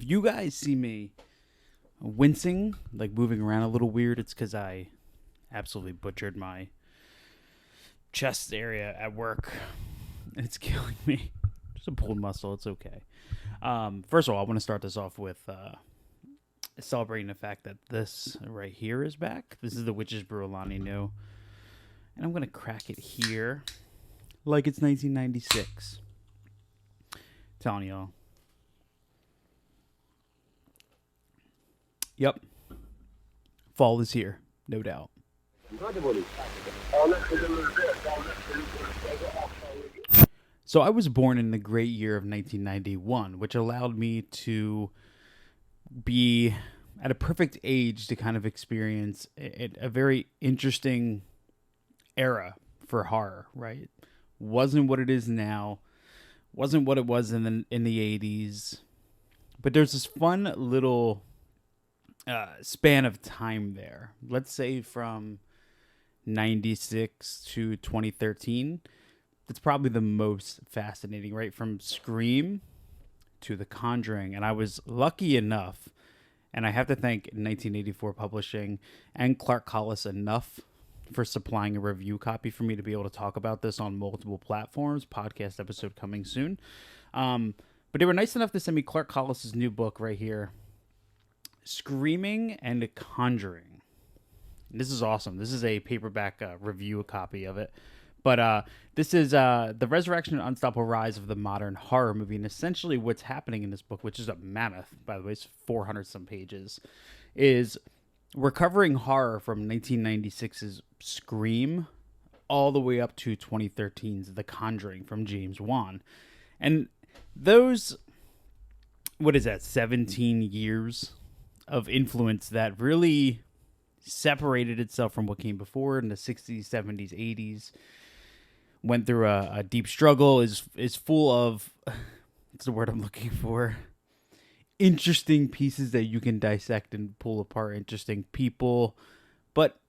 you guys see me wincing, like moving around a little weird, it's because I absolutely butchered my chest area at work. And it's killing me. Just a pulled muscle. It's okay. First of all, I want to start this off with celebrating the fact that this right here is back. This is the Witch's Brew Alani Nu. And I'm going to crack it here like it's 1996. Telling y'all. Yep. Fall is here, no doubt. So I was born in the great year of 1991, which allowed me to be at a perfect age to kind of experience a very interesting era for horror, right? Wasn't what it is now, wasn't what it was in the 80s, but there's this fun little span of time there. Let's say from 96 to 2013. That's probably the most fascinating, right? From Scream to The Conjuring. And I was lucky enough, and I have to thank 1984 Publishing and Clark Collis enough for supplying a review copy for me to be able to talk about this on multiple platforms. Podcast episode coming soon. But they were nice enough to send me Clark Collis's new book right here, Screaming and Conjuring. This is awesome. This is a paperback review copy of it. But this is the resurrection and unstoppable rise of the modern horror movie. And essentially what's happening in this book, which is a mammoth, by the way, it's 400 some pages, is we're covering horror from 1996's Scream all the way up to 2013's The Conjuring from James Wan. And those, 17 years of influence that really separated itself from what came before in the 60s, 70s, 80s. Went through a deep struggle, is full of, what's the word I'm looking for? Interesting pieces that you can dissect and pull apart, interesting people. But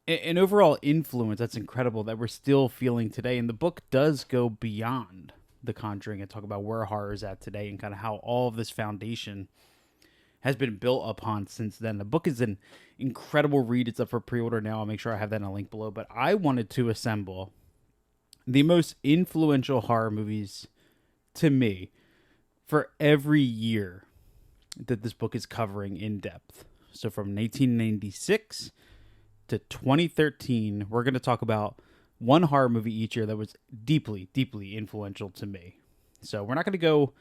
an overall influence that's incredible that we're still feeling today. And the book does go beyond The Conjuring and talk about where horror is at today and kind of how all of this foundation has been built upon since then. The book is an incredible read. It's up for pre-order now. I'll make sure I have that in a link below. But I wanted to assemble the most influential horror movies to me for every year that this book is covering in depth. So from 1996 to 2013, we're going to talk about one horror movie each year that was deeply, deeply influential to me. So we're not going to go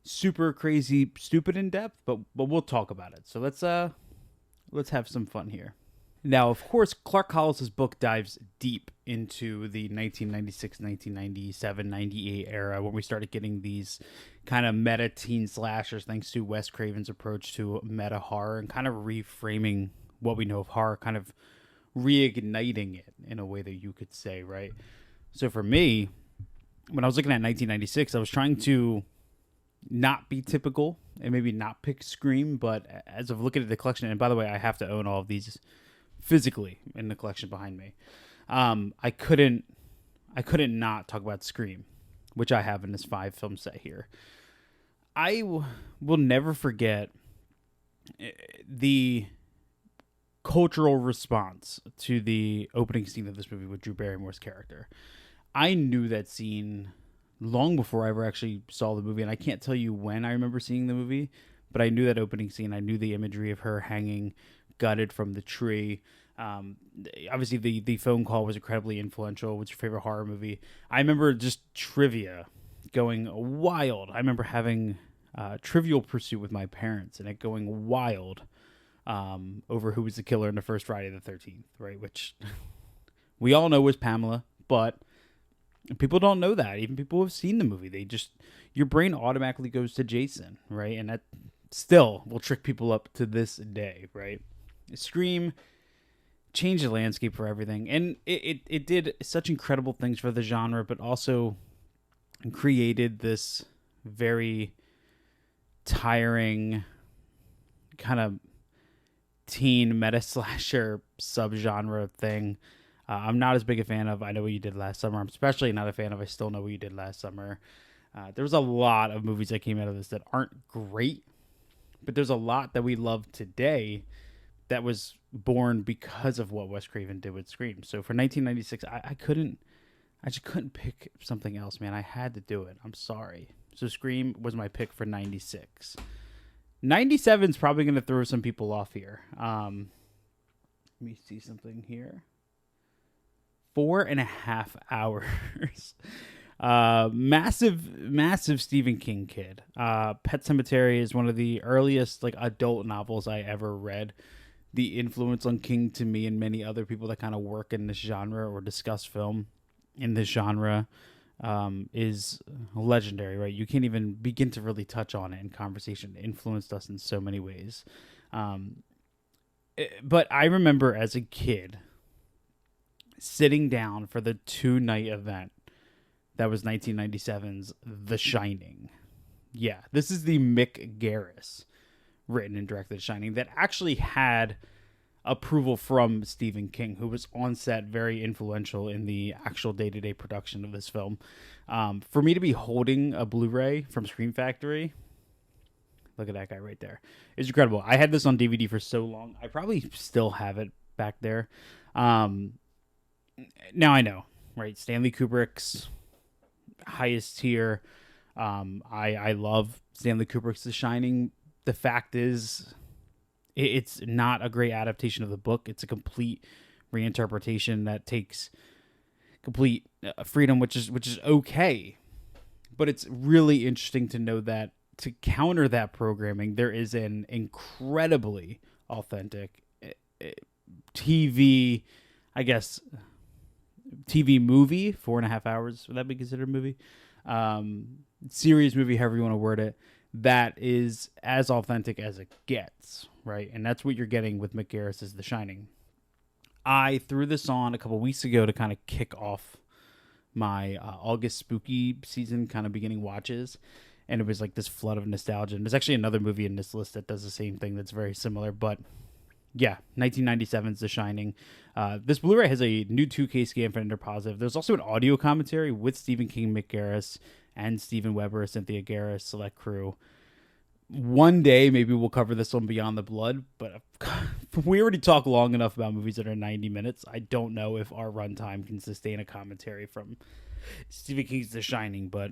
super crazy, stupid in depth, but we'll talk about it. So let's have some fun here. Now, of course, Clark Collis's book dives deep into the 1996, 1997, 98 era when we started getting these kind of meta teen slashers thanks to Wes Craven's approach to meta horror and kind of reframing what we know of horror, kind of reigniting it in a way that you could say, right? So for me, when I was looking at 1996, I was trying to not be typical and maybe not pick Scream, but as of looking at the collection, and by the way, I have to own all of these physically in the collection behind me. I couldn't not talk about Scream, which I have in this 5 film set here. I will never forget the cultural response to the opening scene of this movie with Drew Barrymore's character. I knew that scene long before I ever actually saw the movie, and I can't tell you when I remember seeing the movie, but I knew that opening scene. I knew the imagery of her hanging gutted from the tree. Obviously the phone call was incredibly influential. What's your favorite horror movie? I remember just trivia going wild. I remember having Trivial Pursuit with my parents and it going wild over who was the killer in the first Friday the 13th, right? Which we all know was Pamela, but people don't know that. Even people who have seen the movie, your brain automatically goes to Jason, right? And that still will trick people up to this day, right? Scream changed the landscape for everything, and it did such incredible things for the genre, but also created this very tiring kind of teen meta slasher subgenre thing. I'm not as big a fan of I Know What You Did Last Summer. I'm especially not a fan of I Still Know What You Did Last Summer. There was a lot of movies that came out of this that aren't great, But there's a lot that we love today that was born because of what Wes Craven did with Scream. So for 1996, I just couldn't pick something else, man. I had to do it. I'm sorry. So Scream was my pick for 96. 97 is probably going to throw some people off here. Let me see something here. 4.5 hours. Massive Stephen King kid. Pet Sematary is one of the earliest like adult novels I ever read. The influence on King to me and many other people that kind of work in this genre or discuss film in this genre is legendary, right? You can't even begin to really touch on it in conversation. It influenced us in so many ways. But I remember as a kid sitting down for the 2-night event that was 1997's The Shining. Yeah, this is the Mick Garris written and directed Shining that actually had approval from Stephen King, who was on set, very influential in the actual day-to-day production of this film. For me to be holding a Blu-ray from Scream Factory, look at that guy right there, it's incredible. I had this on DVD for so long. I probably still have it back there. Now I know, right? Stanley Kubrick's highest tier. I love Stanley Kubrick's The Shining. The fact is, it's not a great adaptation of the book. It's a complete reinterpretation that takes complete freedom, which is okay. But it's really interesting to know that to counter that programming, there is an incredibly authentic TV, I guess, TV movie, 4.5 hours. Would that be considered a movie? Series movie, however you want to word it, that is as authentic as it gets, right? And that's what you're getting with Mick Garris's The Shining. I threw this on a couple weeks ago to kind of kick off my August spooky season kind of beginning watches, and it was like this flood of nostalgia. And there's actually another movie in this list that does the same thing that's very similar, but yeah, 1997's The Shining. This Blu-ray has a new 2K scan for Interpositive. There's also an audio commentary with Stephen King, Mick Garris, and Steven Weber, Cynthia Garris, select crew. One day, maybe we'll cover this on Beyond the Blood, but we already talked long enough about movies that are 90 minutes. I don't know if our runtime can sustain a commentary from Stephen King's The Shining, but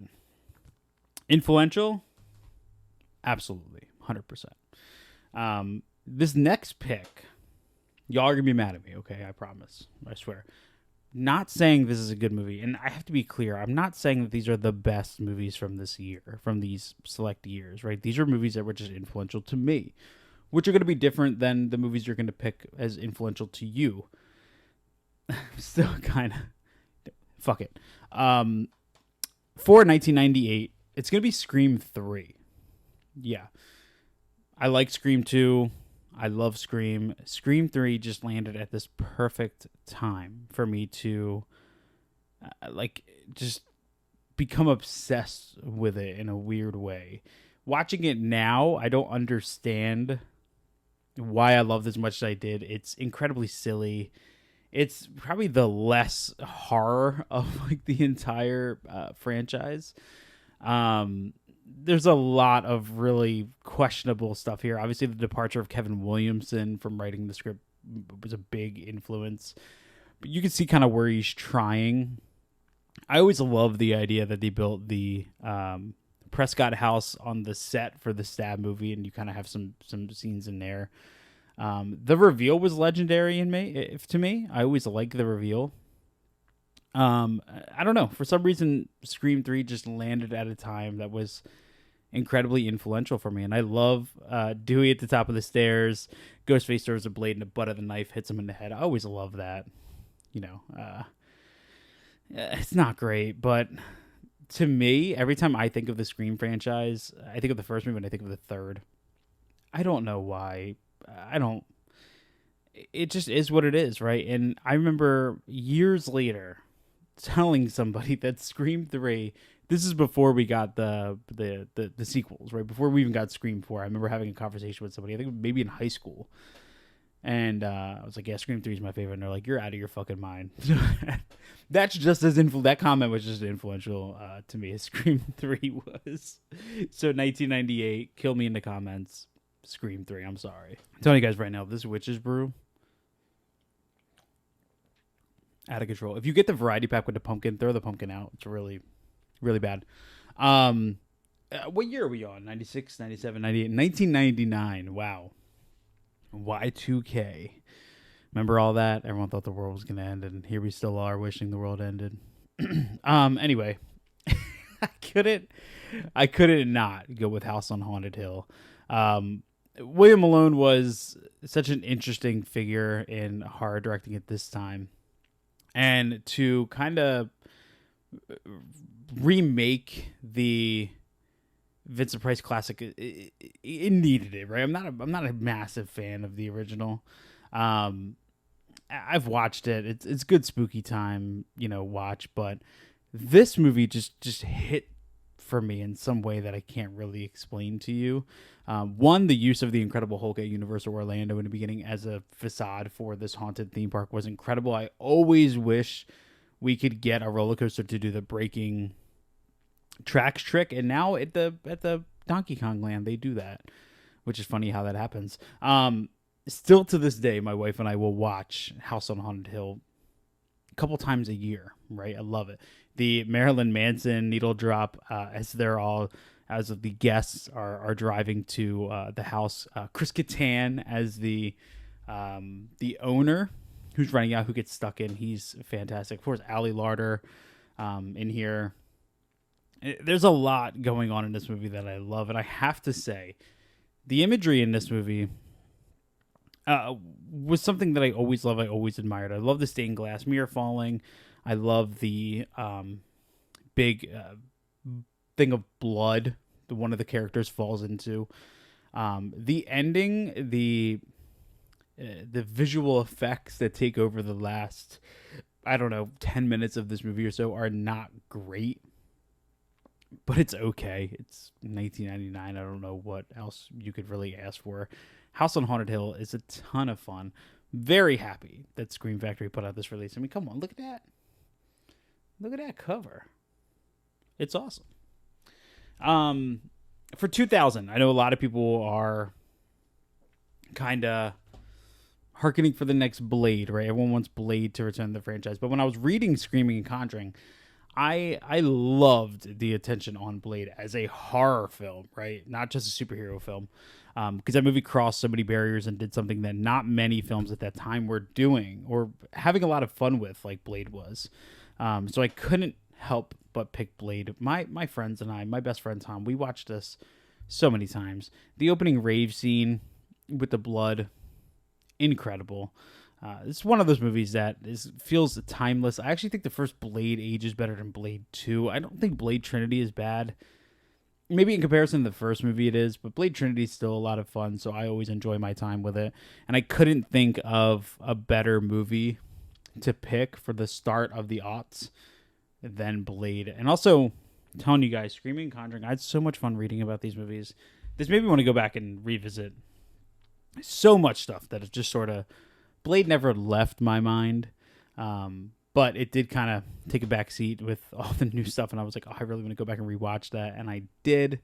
influential? Absolutely, 100%. This next pick, y'all are going to be mad at me, okay? I promise. I swear. Not saying this is a good movie, and I have to be clear, I'm not saying that these are the best movies from this year, from these select years, right? These are movies that were just influential to me, which are going to be different than the movies you're going to pick as influential to you. Still kind of, fuck it. For 1998, it's going to be Scream 3. Yeah. I like Scream 2. I love Scream. Scream 3 just landed at this perfect time for me to just become obsessed with it in a weird way. Watching it now, I don't understand why I loved as much as I did. It's incredibly silly. It's probably the less horror of like the entire franchise. There's a lot of really questionable stuff here. Obviously, the departure of Kevin Williamson from writing the script was a big influence. But you can see kind of where he's trying. I always love the idea that they built the Prescott house on the set for the Stab movie, and you kind of have some scenes in there. The reveal was legendary to me. I always like the reveal. I don't know. For some reason, Scream 3 just landed at a time that was incredibly influential for me. And I love Dewey at the top of the stairs. Ghostface throws a blade and the butt of the knife hits him in the head. I always love that. You know, it's not great, but to me, every time I think of the Scream franchise, I think of the first movie and I think of the third. I don't know why. It just is what it is, right? And I remember years later telling somebody that Scream 3, this is before we got the sequels, right? Before we even got Scream 4. I remember having a conversation with somebody, I think maybe in high school. And I was like, yeah, Scream 3 is my favorite. And they're like, you're out of your fucking mind. That's just as that comment was just influential to me as Scream 3 was. So 1998, kill me in the comments. Scream 3. I'm sorry. I'm telling you guys right now, this witch's brew, out of control. If you get the variety pack with the pumpkin, throw the pumpkin out. It's really, really bad. What year are we on? 96, 97, 98, 1999. Wow. Y2K. Remember all that? Everyone thought the world was going to end, and here we still are wishing the world ended. Anyway, I couldn't not go with House on Haunted Hill. William Malone was such an interesting figure in horror directing at this time. And to kind of remake the Vincent Price classic, it needed it, right? I'm not a massive fan of the original. I've watched it. It's good spooky time, watch, but this movie just hit for me in some way that I can't really explain to you. One, the use of the Incredible Hulk at Universal Orlando in the beginning as a facade for this haunted theme park was incredible. I always wish we could get a roller coaster to do the breaking tracks trick, and now at the Donkey Kong Land they do that, which is funny how that happens. Still to this day, my wife and I will watch House on Haunted Hill a couple times a year, right? I love it. The Marilyn Manson needle drop, as the guests are driving to the house. Chris Kattan as the owner who's running out, who gets stuck in. He's fantastic. Of course, Ali Larter in here. There's a lot going on in this movie that I love, and I have to say, the imagery in this movie was something that I always loved. I always admired. I love the stained glass mirror falling. I love the big thing of blood that one of the characters falls into. The ending, the visual effects that take over the last, 10 minutes of this movie or so are not great. But it's okay. It's 1999. I don't know what else you could really ask for. House on Haunted Hill is a ton of fun. Very happy that Scream Factory put out this release. I mean, come on, look at that. Look at that cover. It's awesome. For 2000, I know a lot of people are kind of hearkening for the next Blade, right? Everyone wants Blade to return to the franchise. But when I was reading Screaming and Conjuring, I loved the attention on Blade as a horror film, right? Not just a superhero film. Because that movie crossed so many barriers and did something that not many films at that time were doing or having a lot of fun with, like Blade was. So I couldn't help but pick Blade. My friends and I, my best friend Tom, we watched this so many times. The opening rave scene with the blood, incredible. It's one of those movies that feels timeless. I actually think the first Blade ages better than Blade 2. I don't think Blade Trinity is bad. Maybe in comparison to the first movie it is, but Blade Trinity is still a lot of fun, so I always enjoy my time with it. And I couldn't think of a better movie to pick for the start of the aughts than Blade. And also, I'm telling you guys, Screaming and Conjuring, I had so much fun reading about these movies. This made me want to go back and revisit so much stuff that is just sort of... Blade never left my mind, but it did kind of take a back seat with all the new stuff, and I was like, oh, I really want to go back and rewatch that, and I did.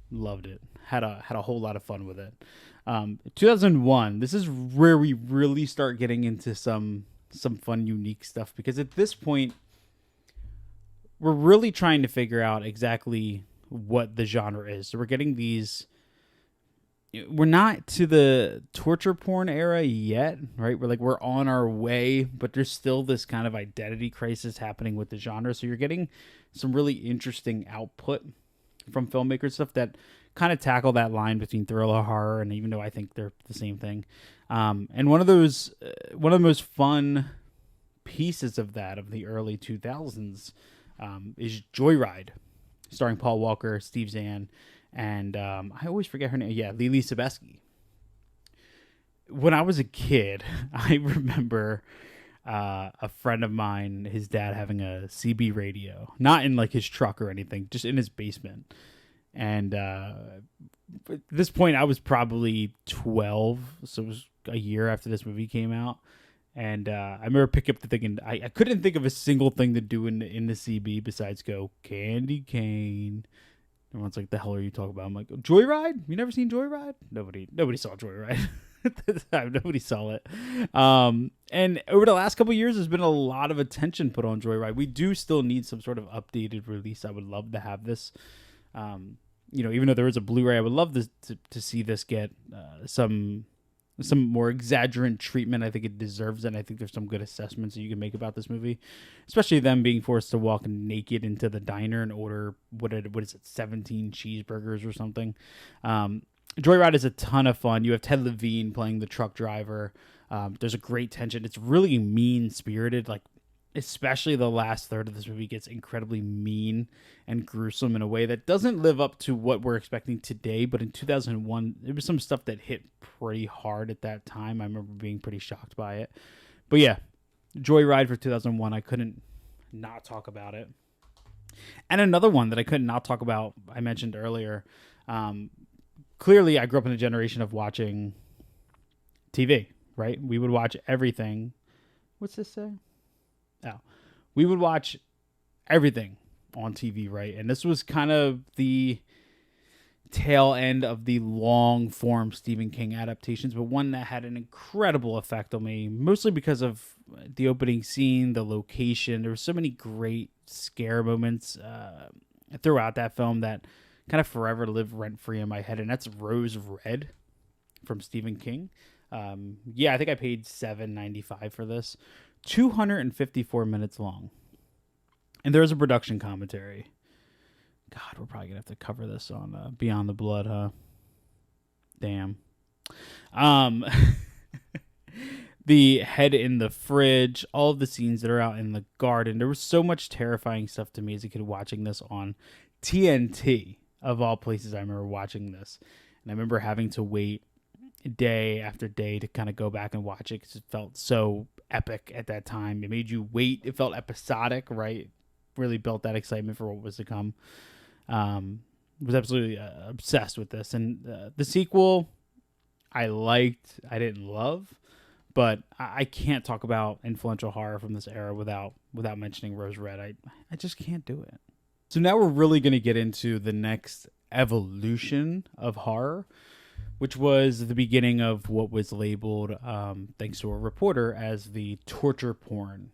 Loved it. Had a whole lot of fun with it. 2001, this is where we really start getting into some fun, unique stuff, because at this point, we're really trying to figure out exactly what the genre is. So we're getting these... We're not to the torture porn era yet, right? We're on our way, but there's still this kind of identity crisis happening with the genre. So you're getting some really interesting output from filmmakers, stuff that kind of tackle that line between thriller, horror, and even though I think they're the same thing. And one of the most fun pieces of that of the early 2000s is Joyride, starring Paul Walker, Steve Zahn, and I always forget her name. Yeah, Lily Sobieski. When I was a kid, I remember a friend of mine, his dad having a CB radio, not in like his truck or anything, just in his basement. And at this point, I was probably 12, so it was a year after this movie came out. And I remember picking up the thing, and I couldn't think of a single thing to do in the CB besides go, candy cane, Everyone's like, the hell are you talking about? I'm like, Joyride? You never seen Joyride? Nobody saw Joyride. At the time, nobody saw it. And over the last couple of years, there's been a lot of attention put on Joyride. We do still need some sort of updated release. I would love to have this. Even though there is a Blu-ray, I would love to see this get some more exaggerant treatment. I think it deserves it. And I think there's some good assessments that you can make about this movie, especially them being forced to walk naked into the diner and order what is it, 17 cheeseburgers or something. Joyride is a ton of fun. You have Ted Levine playing the truck driver. There's a great tension. It's really mean-spirited, like especially the last third of this movie gets incredibly mean and gruesome in a way that doesn't live up to what we're expecting today. But in 2001, there was some stuff that hit pretty hard at that time. I remember being pretty shocked by it. But yeah, Joyride for 2001, I couldn't not talk about it. And another one that I could not talk about, I mentioned earlier. Clearly, I grew up in a generation of watching TV, right? We would watch everything. What's this say? Oh, we would watch everything on TV, right? And this was kind of the tail end of the long form Stephen King adaptations, but one that had an incredible effect on me, mostly because of the opening scene, the location. There were so many great scare moments throughout that film that kind of forever live rent free in my head, and that's Rose Red from Stephen King. I think I paid $7.95 for this. 254 minutes long. And there's a production commentary. God, we're probably going to have to cover this on Beyond the Blood, huh? Damn. The head in the fridge, all of the scenes that are out in the garden. There was so much terrifying stuff to me as a kid watching this on TNT, of all places. I remember watching this. And I remember having to wait day after day to kind of go back and watch it because it felt so epic at that time. It made you wait. It felt episodic, right? Really built that excitement for what was to come. Was absolutely obsessed with this. And the sequel, I liked. I didn't love, but I can't talk about influential horror from this era without mentioning Rose Red. I just can't do it. So now we're really going to get into the next evolution of horror, which was the beginning of what was labeled, thanks to a reporter, as the torture porn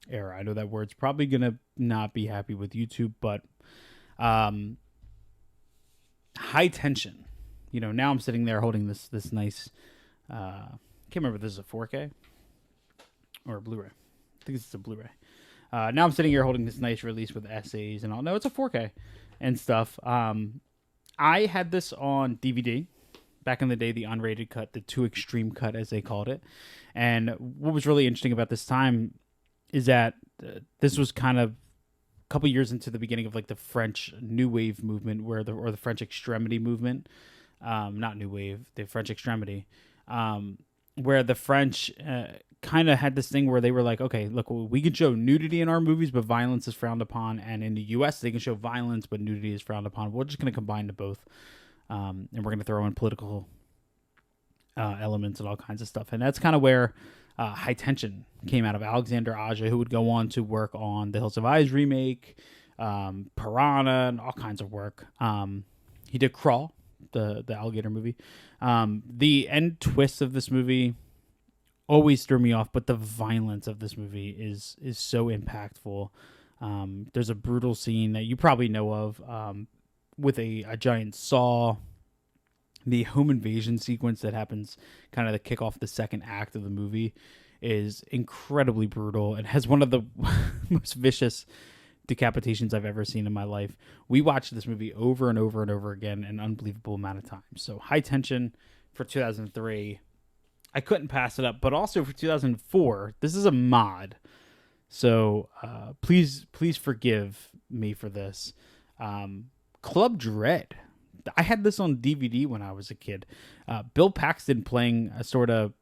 era. I know that word's probably going to not be happy with YouTube, but high tension. Now I'm sitting there holding this nice, I can't remember if this is a 4K or a Blu-ray. I think it's a Blu-ray. Now I'm sitting here holding this nice release with essays and all. No, it's a 4K and stuff. I had this on DVD. Back in the day, the unrated cut, the too extreme cut, as they called it. And what was really interesting about this time is that this was kind of a couple years into the beginning of like the French New Wave movement, or the French Extremity movement. Not New Wave, the French Extremity, where the French kind of had this thing where they were like, okay, look, we can show nudity in our movies, but violence is frowned upon. And in the U.S., they can show violence, but nudity is frowned upon. We're just going to combine the both. And we're going to throw in political elements and all kinds of stuff. And that's kind of where High Tension came out of. Alexander Aja, who would go on to work on the Hills of Eyes remake, Piranha, and all kinds of work. He did Crawl, the alligator movie. The end twist of this movie always threw me off, but the violence of this movie is so impactful. There's a brutal scene that you probably know of, with a giant saw. The home invasion sequence that happens kind of to kick off the second act of the movie is incredibly brutal and has one of the most vicious decapitations I've ever seen in my life. We watched this movie over and over and over again an unbelievable amount of time. So High Tension for 2003, I couldn't pass it up. But also for 2004, this is a mod. So please forgive me for this. Club Dread. I had this on DVD when I was a kid. Bill Paxton playing a sort of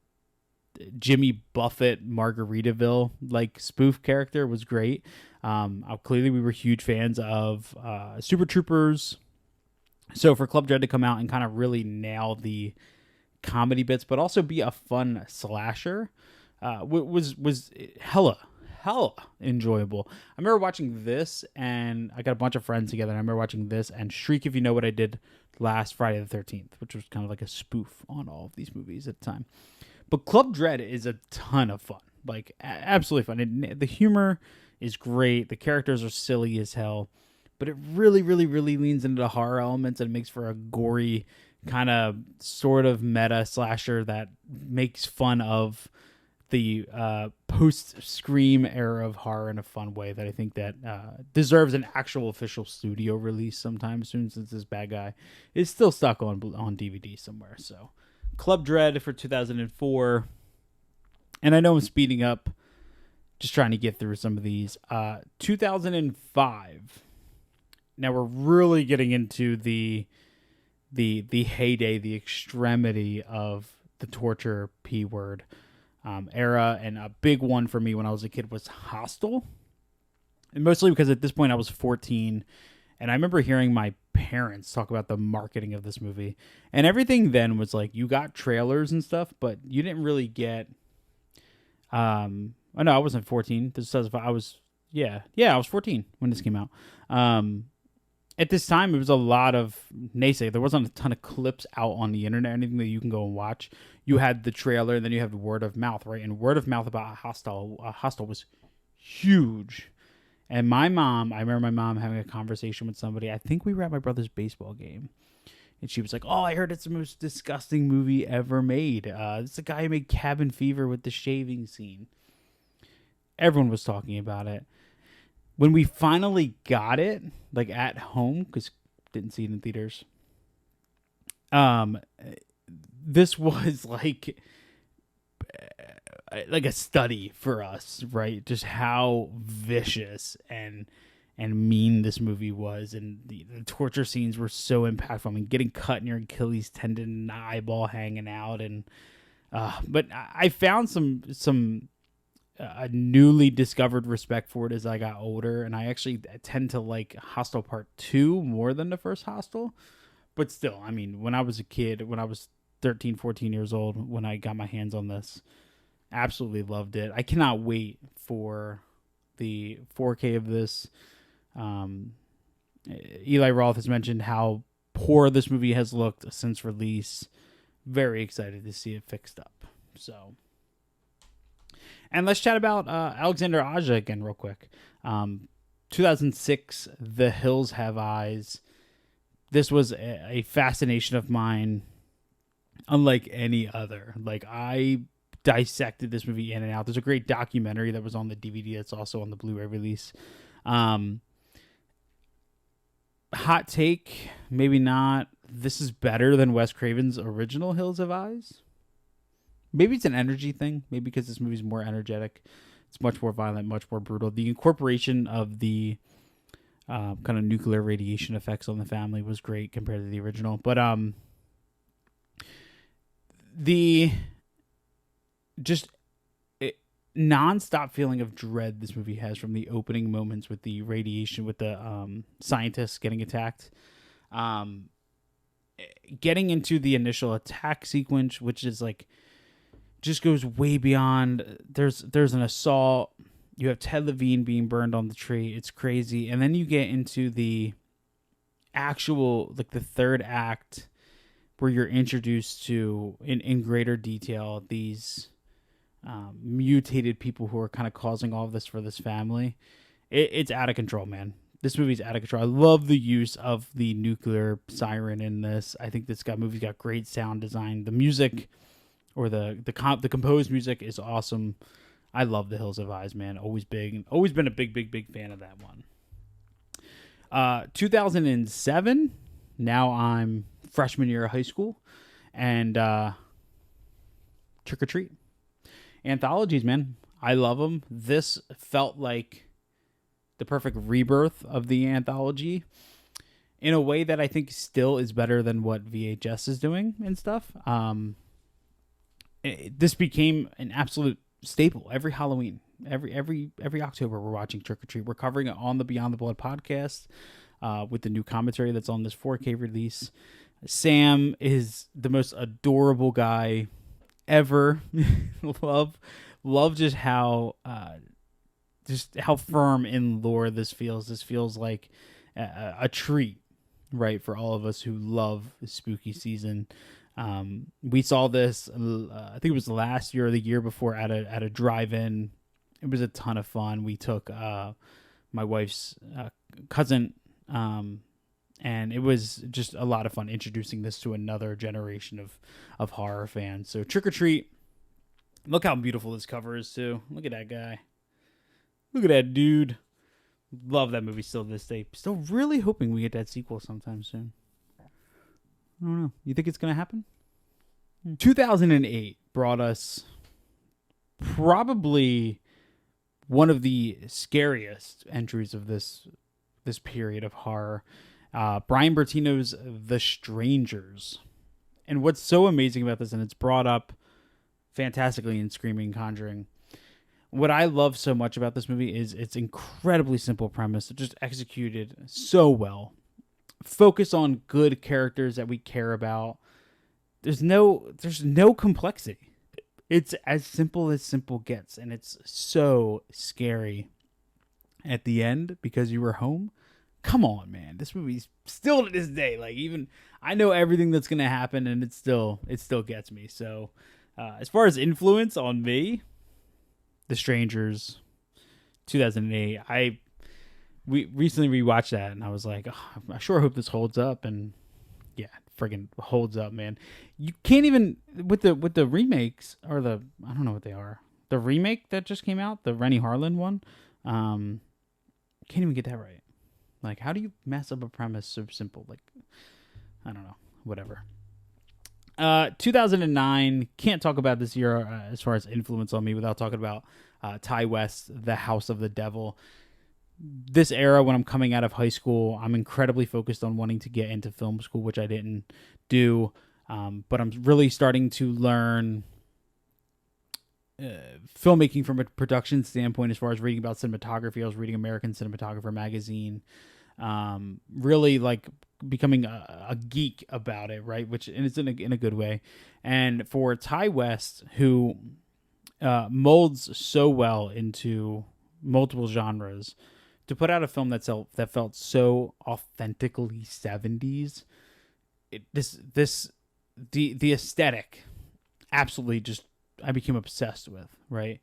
Jimmy Buffett Margaritaville like spoof character was great. Clearly we were huge fans of Super Troopers. So for Club Dread to come out and kind of really nail the comedy bits, but also be a fun slasher, was hella hella enjoyable. I remember watching this, and I got a bunch of friends together, and I remember watching this and Shriek If You Know What I Did last Friday the 13th, which was kind of like a spoof on all of these movies at the time. But Club Dread is a ton of fun. Like, absolutely fun. The humor is great. The characters are silly as hell. But it really, really, really leans into the horror elements and makes for a gory, kind of sort of meta slasher that makes fun of the post-Scream era of horror in a fun way that I think that deserves an actual official studio release sometime soon, since this bad guy is still stuck on DVD somewhere. So Club Dread for 2004. And I know I'm speeding up, just trying to get through some of these. 2005. Now we're really getting into the heyday, the extremity of the torture P word era, and a big one for me when I was a kid was Hostel, and mostly because at this point I was 14, and I remember hearing my parents talk about the marketing of this movie, and everything then was like you got trailers and stuff, but you didn't really get. Oh no, I wasn't 14. This says I was I was 14 when this came out. At this time, it was a lot of naysay. There wasn't a ton of clips out on the internet, anything that you can go and watch. You had the trailer, and then you have word of mouth, right? And word of mouth about Hostel was huge. And I remember my mom having a conversation with somebody. I think we were at my brother's baseball game. And she was like, "Oh, I heard it's the most disgusting movie ever made. It's the guy who made Cabin Fever with the shaving scene." Everyone was talking about it. When we finally got it, like at home, because didn't see it in theaters, this was like a study for us, right? Just how vicious and mean this movie was, and the torture scenes were so impactful. I mean, getting cut in your Achilles tendon, and eyeball hanging out, and but I found some a newly discovered respect for it as I got older, and I actually tend to like Hostel Part 2 more than the first Hostel. But still, I mean, when I was a kid, when I was 13, 14 years old, when I got my hands on this, absolutely loved it. I cannot wait for the 4K of this. Eli Roth has mentioned how poor this movie has looked since release. Very excited to see it fixed up. So... And let's chat about Alexander Aja again real quick. 2006, The Hills Have Eyes. This was a fascination of mine, unlike any other. Like, I dissected this movie in and out. There's a great documentary that was on the DVD that's also on the Blu-ray release. Hot take, maybe not. This is better than Wes Craven's original Hills Have Eyes. Maybe it's an energy thing. Maybe because this movie's more energetic. It's much more violent, much more brutal. The incorporation of the kind of nuclear radiation effects on the family was great compared to the original. But the just nonstop feeling of dread this movie has from the opening moments with the radiation, with the scientists getting attacked. Getting into the initial attack sequence, which is like... just goes way beyond. There's an assault. You have Ted Levine being burned on the tree. It's crazy. And then you get into the actual, like the third act, where you're introduced to, in greater detail, these mutated people who are kind of causing all of this for this family. It's out of control, man. This movie's out of control. I love the use of the nuclear siren in this. I think this movie's got great sound design. The music... or the composed music is awesome. I love The Hills Have Eyes, man. Always been a big fan of that one. 2007. Now I'm freshman year of high school, and Trick or Treat anthologies, man. I love them. This felt like the perfect rebirth of the anthology in a way that I think still is better than what VHS is doing and stuff. This became an absolute staple every Halloween, every October. We're watching Trick or Treat. We're covering it on the Beyond the Blood podcast with the new commentary that's on this 4K release. Sam is the most adorable guy ever. love just how just how firm in lore this feels. This feels like a treat, right, for all of us who love the spooky season. We saw this, I think it was last year or the year before at a drive-in. It was a ton of fun. We took my wife's cousin, and it was just a lot of fun introducing this to another generation of horror fans. So Trick or Treat. Look how beautiful this cover is too. Look at that guy. Look at that dude. Love that movie still to this day. Still really hoping we get that sequel sometime soon. I don't know. You think it's going to happen? 2008 brought us probably one of the scariest entries of this period of horror. Brian Bertino's The Strangers. And what's so amazing about this, and it's brought up fantastically in Screaming Conjuring, what I love so much about this movie is its incredibly simple premise, just executed so well. Focus on good characters that we care about. There's no complexity. It's as simple gets, and it's so scary at the end because you were home. Come on, man. This movie's still to this day, like, even I know everything that's gonna happen, and it still gets me. So as far as influence on me, The Strangers, 2008. We recently rewatched that, and I was like, oh, I sure hope this holds up. And yeah, friggin' holds up, man. You can't even with the remakes, or I don't know what they are. The remake that just came out, the Rennie Harlan one, can't even get that right. Like, how do you mess up a premise so simple? Like, I don't know, whatever. 2009, can't talk about this year as far as influence on me without talking about Ty West, The House of the Devil. This era, when I'm coming out of high school, I'm incredibly focused on wanting to get into film school, which I didn't do. But I'm really starting to learn filmmaking from a production standpoint as far as reading about cinematography. I was reading American Cinematographer magazine. Really like becoming a geek about it, right? And it's in a good way. And for Ty West, who molds so well into multiple genres, to put out a film that felt so authentically 70s, the aesthetic, absolutely just I became obsessed with, right?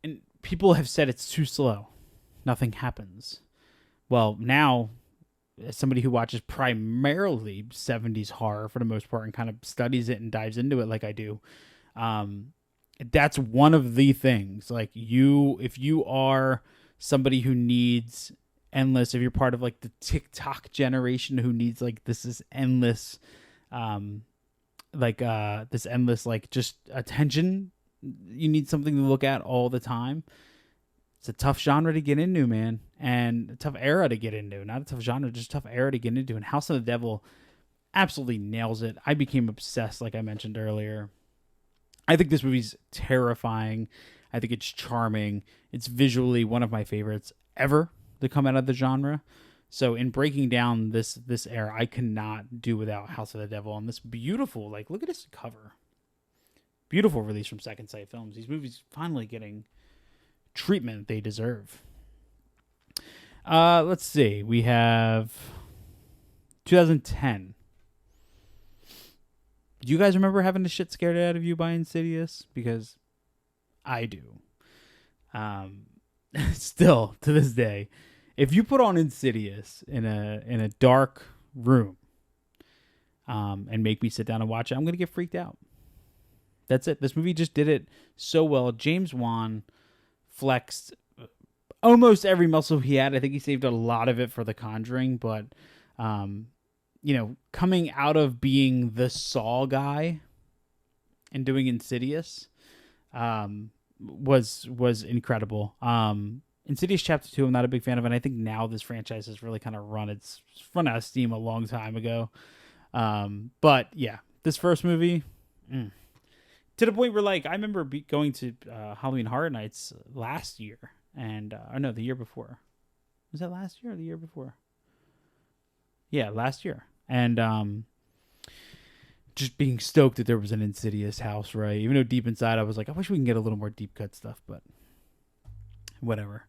And people have said it's too slow, nothing happens. Well, now, as somebody who watches primarily 70s horror for the most part and kind of studies it and dives into it like I do, that's one of the things. Like, if you are somebody who needs endless, if you're part of like the TikTok generation who needs like this endless, this endless like just attention, you need something to look at all the time. It's a tough genre to get into, man, and a tough era to get into. Not a tough genre, just a tough era to get into. And House of the Devil absolutely nails it. I became obsessed, like I mentioned earlier. I think this movie's terrifying. I think it's charming. It's visually one of my favorites ever to come out of the genre. So in breaking down this era, I cannot do without House of the Devil and this beautiful, like, look at this cover. Beautiful release from Second Sight Films. These movies finally getting treatment they deserve. Let's see. We have 2010. Do you guys remember having the shit scared out of you by Insidious? Because I do. Still to this day, if you put on Insidious in a dark room, and make me sit down and watch it, I'm gonna get freaked out. That's it. This movie just did it so well. James Wan flexed almost every muscle he had. I think he saved a lot of it for The Conjuring, but coming out of being the Saw guy and doing Insidious was incredible. Insidious Chapter 2, I'm not a big fan of, and I think now this franchise has really kind of run out of steam a long time ago. But yeah, this first movie, to the point where, like, I remember going to Halloween Horror Nights last year, and the year before. Was that last year or the year before? Yeah, last year. And just being stoked that there was an Insidious house, right? Even though deep inside I was like, I wish we can get a little more deep cut stuff, but Whatever.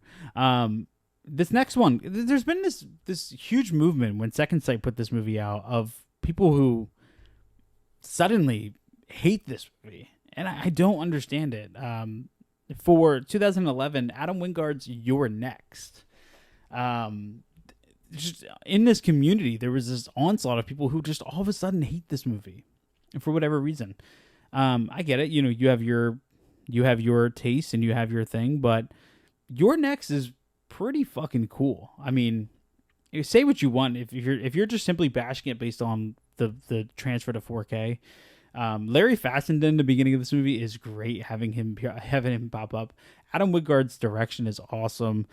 This next one, there's been this huge movement when Second Sight put this movie out of people who suddenly hate this movie, and I don't understand it. For 2011, Adam Wingard's "You're Next." Just in this community, there was this onslaught of people who just all of a sudden hate this movie, for whatever reason. I get it. You know, you have your taste and you have your thing, but "Your Next" is pretty fucking cool. I mean, you say what you want if you're just simply bashing it based on the transfer to 4K. Larry Fessenden in the beginning of this movie is great. Having him pop up. Adam Wingard's direction is awesome.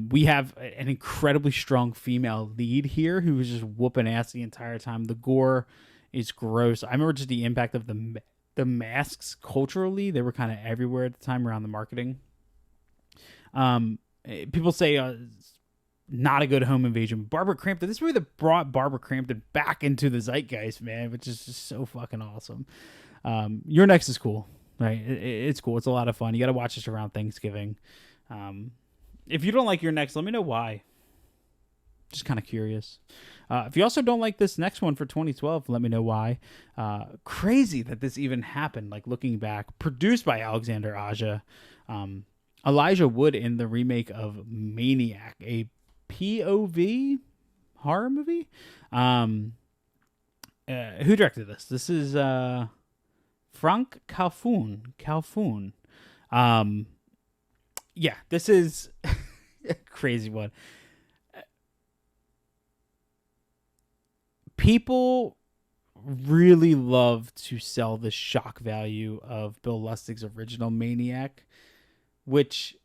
We have an incredibly strong female lead here who is just whooping ass the entire time. The gore is gross. I remember just the impact of the masks culturally. They were kind of everywhere at the time around the marketing. People say not a good home invasion. Barbara Crampton. This movie that brought Barbara Crampton back into the zeitgeist, man, which is just so fucking awesome. Your Next is cool, right? It's cool. It's a lot of fun. You got to watch this around Thanksgiving. If you don't like Your Next, let me know why. Just kind of curious. If you also don't like this next one for 2012, let me know why. Crazy that this even happened. Like looking back, produced by Alexander Aja. Elijah Wood in the remake of Maniac, a POV horror movie. Who directed this? This is Frank Calfoun. Yeah, this is a crazy one. People really love to sell the shock value of Bill Lustig's original Maniac, which,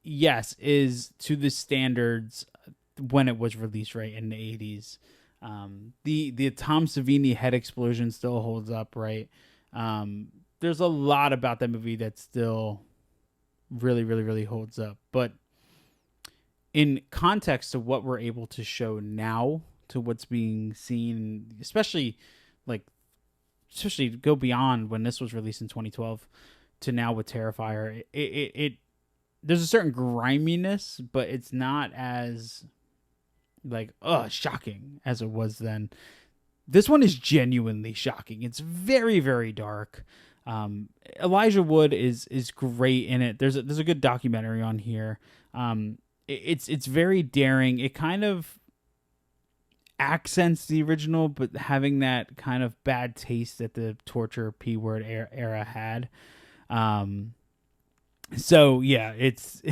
yes, is to the standards when it was released, right, in the 80s. The Tom Savini head explosion still holds up, right? There's a lot about that movie that still really, really, really holds up. But in context of what we're able to show now to what's being seen, especially go beyond when this was released in 2012 to now with Terrifier, it there's a certain griminess, but it's not as shocking as it was then. This one is genuinely shocking. It's very, very dark. Elijah Wood is great in it. There's a good documentary on here. It's very daring. It kind of accents the original, but having that kind of bad taste that the torture P-word era had. So yeah, it's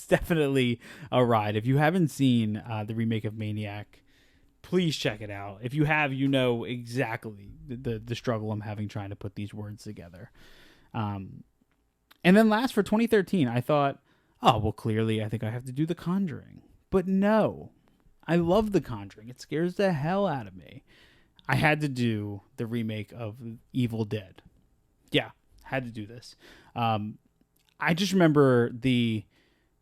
definitely a ride. If you haven't seen the remake of Maniac, please check it out. If you have, you know exactly the struggle I'm having trying to put these words together. And then last, for 2013, I thought, oh, well, clearly I think I have to do The Conjuring. But no, I love The Conjuring. It scares the hell out of me. I had to do the remake of Evil Dead. Yeah, had to do this. I just remember the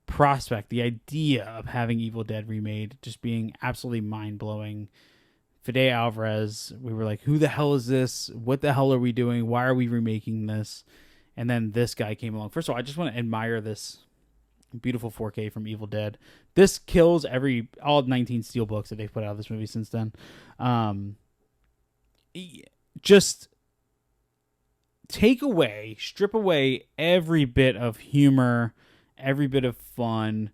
prospect, the idea of having Evil Dead remade just being absolutely mind-blowing. Fede Alvarez, we were like, who the hell is this? What the hell are we doing? Why are we remaking this? And then this guy came along. First of all, I just want to admire this beautiful 4K from Evil Dead. This kills all 19 steelbooks that they've put out of this movie since then. Just strip away every bit of humor, every bit of fun,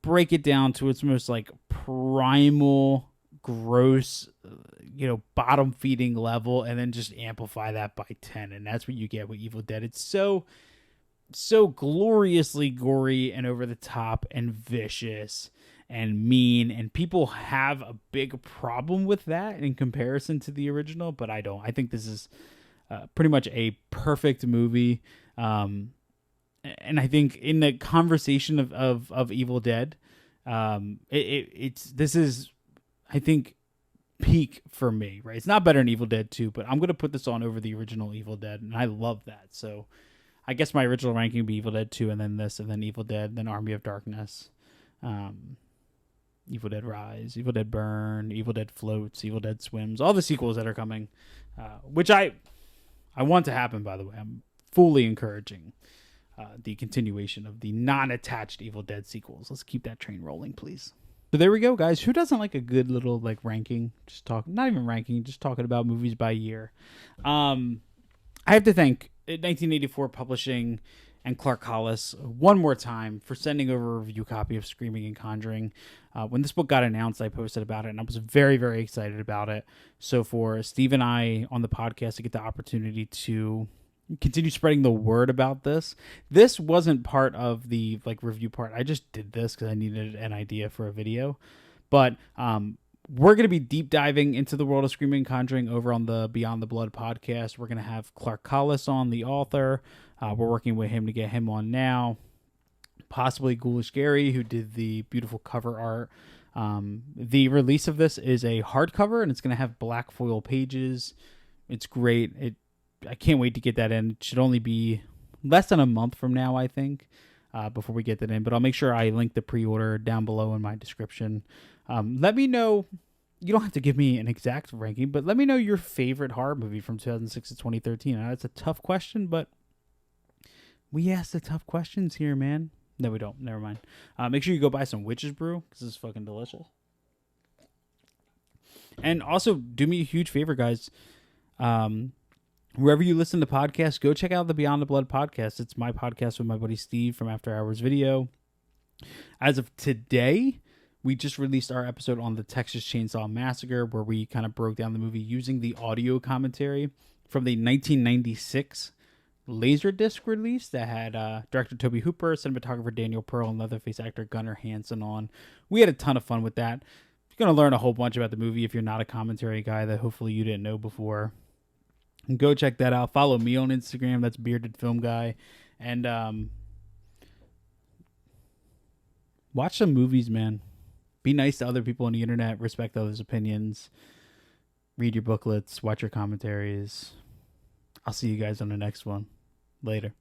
break it down to its most primal, gross, bottom feeding level, and then just amplify that by 10. And that's what you get with Evil Dead. It's so gloriously gory and over the top and vicious and mean, and people have a big problem with that in comparison to the original, but I don't. I think this is pretty much a perfect movie. And I think in the conversation of Evil Dead, this is, I think, peak for me, right? It's not better than Evil Dead 2, but I'm going to put this on over the original Evil Dead, and I love that. So I guess my original ranking would be Evil Dead 2, and then this, and then Evil Dead, then Army of Darkness, Evil Dead Rise, Evil Dead Burn, Evil Dead Floats, Evil Dead Swims, all the sequels that are coming, which I want to happen, by the way. I'm fully encouraging the continuation of the non-attached Evil Dead sequels. Let's keep that train rolling, please. So there we go, guys. Who doesn't like a good little like ranking? Not even ranking, just talking about movies by year. I have to thank 1984 Publishing and Clark Collis one more time for sending over a review copy of Screaming and Conjuring. When this book got announced, I posted about it, and I was very, very excited about it. So for Steve and I on the podcast to get the opportunity to continue spreading the word about this wasn't part of the like review part. I just did this because I needed an idea for a video. But we're going to be deep diving into the world of Screaming and Conjuring over on the Beyond the Blood podcast. We're going to have Clark Collis on, the author. We're working with him to get him on now. Possibly Ghoulish Gary, who did the beautiful cover art. The release of this is a hardcover, and it's going to have black foil pages. It's great. I can't wait to get that in. It should only be less than a month from now, I think, before we get that in. But I'll make sure I link the pre-order down below in my description. Let me know. You don't have to give me an exact ranking, but let me know your favorite horror movie from 2006 to 2013. That's a tough question, but we ask the tough questions here, man. No, we don't. Never mind. Make sure you go buy some Witch's Brew because it's fucking delicious. And also, do me a huge favor, guys. Wherever you listen to podcasts, go check out the Beyond the Blood podcast. It's my podcast with my buddy Steve from After Hours Video. As of today, we just released our episode on the Texas Chainsaw Massacre, where we kind of broke down the movie using the audio commentary from the 1996 Laserdisc release that had director Toby Hooper, cinematographer Daniel Pearl, and Leatherface actor Gunnar Hansen on. We had a ton of fun with that. You're going to learn a whole bunch about the movie if you're not a commentary guy that hopefully you didn't know before. And go check that out. Follow me on Instagram. That's Bearded Film Guy. And watch some movies, man. Be nice to other people on the internet. Respect others' opinions. Read your booklets. Watch your commentaries. I'll see you guys on the next one. Later.